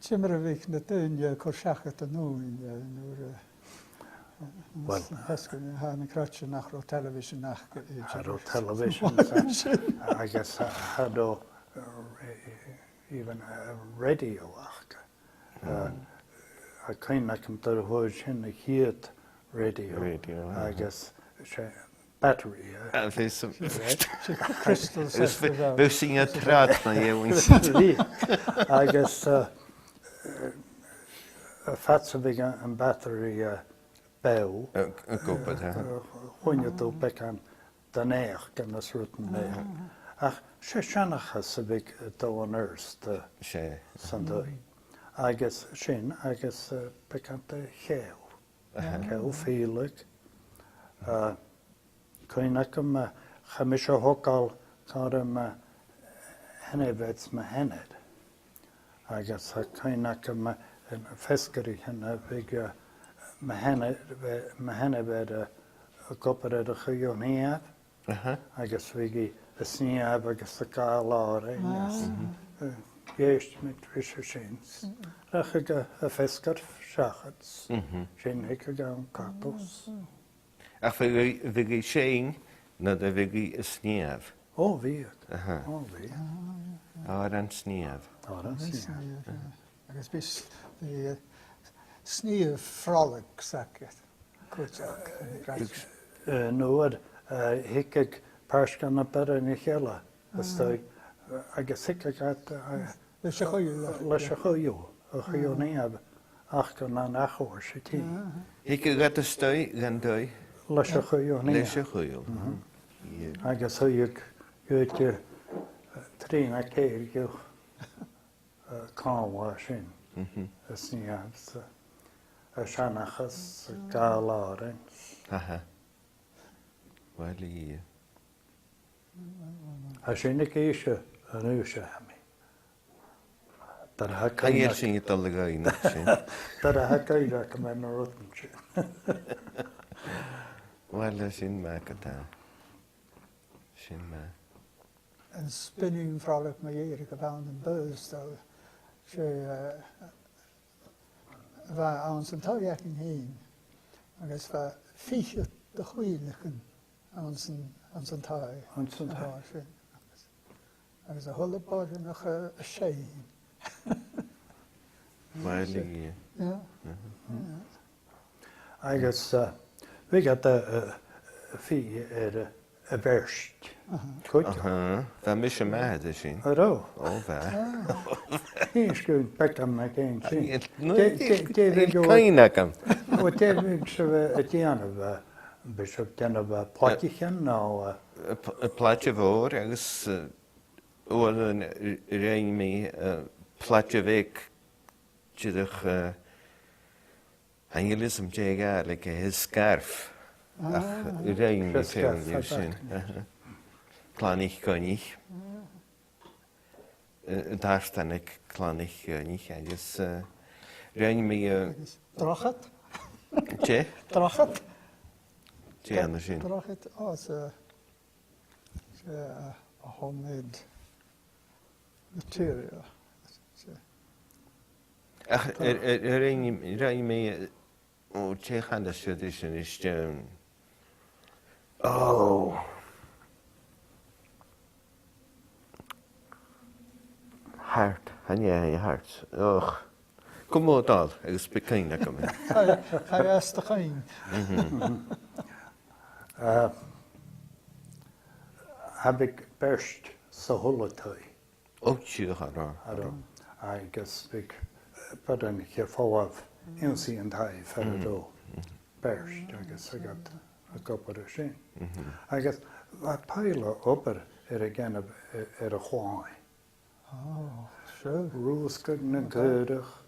Timmer week na dyn corsachat a nŵn Wel, hesgyn ha na crutch nach ro television nach Haro television, I guess haro even radio ach. I kind of come to the word in the heat radio. I guess battery. crystal We zien het praat naar je. I guess a fatse big and battery bow. Een koppel, hè? When you do back on the neck and the certain neck. Ach, she shanach has a big donors the Sunday. I guess back on the heel feel Koinakum Hamisha Hokal Karam Hennevets Mahened. I guess Koinakum and Feskery and a big Maheneved a couple of the Huyoniab. I guess we a sneab, I guess the Galar, yes. Yes, mit Wischerschins. Rachiga a Fesker Schachets. Shin Hickagan Kakos. Ach, we zijn naar de we sneeuw. Oh, wie? Oh, wie? Dan sneeuw. Dan sneeuw. I guess bis the sneeuw frolic sacket. No, hickig parskan up better in Hela. I guess hickig at Lashahoyo, a Hyoneab, Achkan and Achor Shiti. Ik ga de stui gaan doen. Lashahoyo. I guess how you get your train a care you car washing. A sneabs, a shanachas, a galar. Wel hier. Als je een keer een uurtje hebt, dan ga Kan je zien het al gaan? Dan ga je dat met een rotentje. Wel zien maken daar. Zien maar. En spinning frolic met Erik about een bus dat je waar aan zijn touwjakken heen. I guess waar fiche de goeielijken aan zijn touw. Aan zijn touw. I guess a whole body nog a shame. Wel hier. Ja. I guess we got the fee a verst. Goed. Dan mis je mij te zien. Hallo. Oh, waar. Eens goed, pak hem maar geen zien. Kan je nakken? Wat hebben ze het jaren bishop dan op platje nou. Een plaatje voor, ergens een rein mee plaatje weg. Je angelism jega like his scarf. Ach, rein mee veel zien. Klein kan niet. Daar staan ik klein niet. Dus rein mee. Drachet? Tje? Drachet? Tje aan de zin. Drachet, it's a homemade material. Ach, rein mee. Oh, tje gaan de tradition is oh. Hart, han je hart. Och. Kom op al, ik spreek geen dat komen. Ga je eerst gaan? Heb ik best zo holletui. Ook je gaat I guess ik put in hier vooraf inzien en hij verder best. I guess I got a couple of things. I guess wat pijlen op again er a gewoon. Oh, zo. Roos kunnen keurig.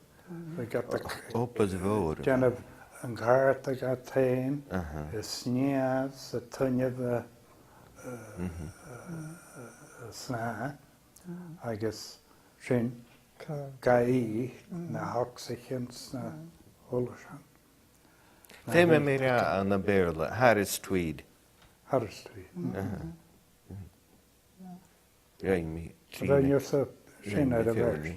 We got the op het woord. Jan een kaart dat gaat heen. De sneeuws, de tunje sna. I guess zin. Gai na hoxiggens na hollersan. Thema meer aan de barrel. Harris tweed. Harris tweed. Rein me. Rein je zo zin uit de berg.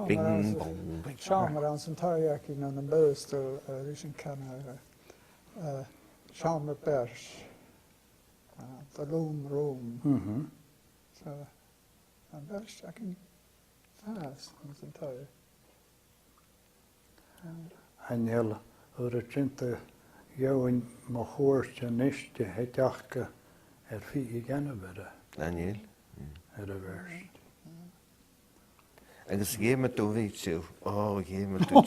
Bing, bong, bing. Sean around some tarjaki on the boostel, Rishin Canada. Sean the Bersh. The room. Mhm. So, and Bersh, I can fast on some tarjaki. Anel o'r ydynta iawn mae chwrs yn eistedd hedachga fi I gan y byrra Daniel. y verst. Agus gé me tú víú. Ó, gé me tú.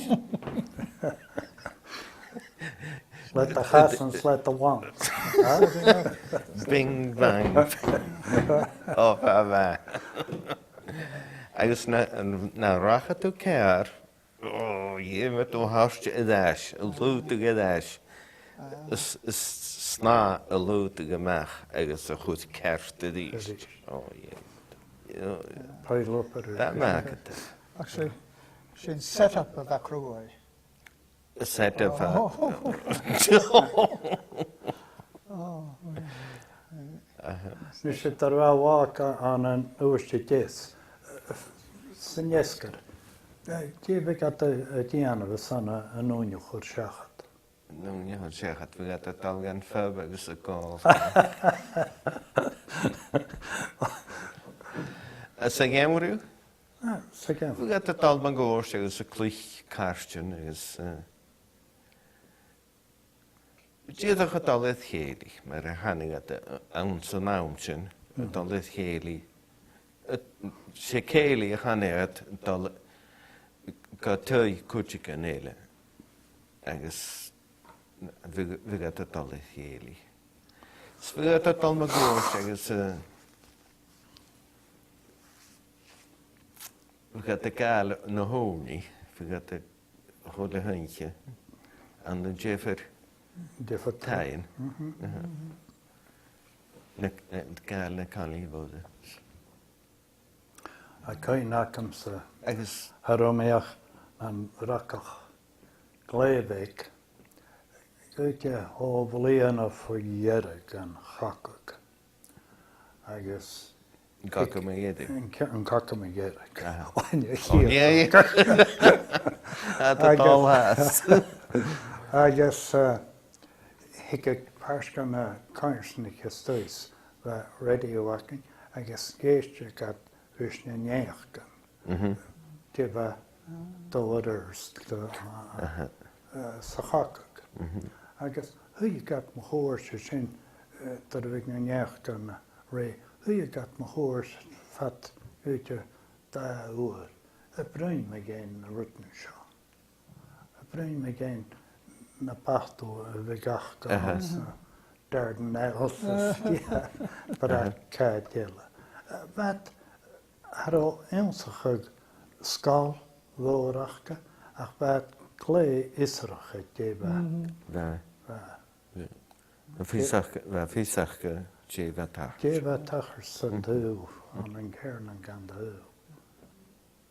Let the chasans, let the wants. Bing, bang. Ó, bhe. Agus na racha tú cear. Ó, gé me tú háiste I dheis. A lúta go dheis. Is sná a lúta go meach agus a chud ceirta dís. Ó, gé. Pail up at That mark it. Actually, she's set up of that crewway. A set of Nys ydych ar wag an yn ywysdi dys. Sy'n iesgar. Diefe gad y diana fy sana yn oniwch o'r siachat. Nún ja séchat vi gata talgan föb agus a gál. A sa gemrú? Sy'n gem. Vi gata talban gós agus a clich karstjun agus... Díadach a talið chéli, mar a hannig at ans a námsyn, a talið chéli. Se chéli a hannig at tal... Ka tøy kutsika nele. Agus... Vi gata talið chéli. Så vi gata talma gós agus... Vi gata gal na hóni, vi gata hóla hönke. An den Jeffer Taien. Gal na cali bóda. A cain acam sa Agus... haromeach an rakach gleibig. Gwyte o fliana ffwy ierig an chacag. Agus... Gaka me jedig. Yn caca me ierig. Wain Ja, hir. ja. At het al has. Agus higg parsga me cairsnig ystys fe radio wakin. Agus geistio gad hwysna neachgan. Difa dyloders sa chacag. Agus hwy gad my hwrs sy'n dod fig na neachgan re. Hwy gad my hwrs fat ywtio da ŵr. Y bryn me gen na rwtn sio. Y bryn me gen na bachtw y figach gans na darden elfys. Bara cadela. Vat har o ensachig skal lorachka ach vat gle israch het deba. Da. Fisach je wat daar. Deba tachar sa dŵ an yn cern yn gan dŵ.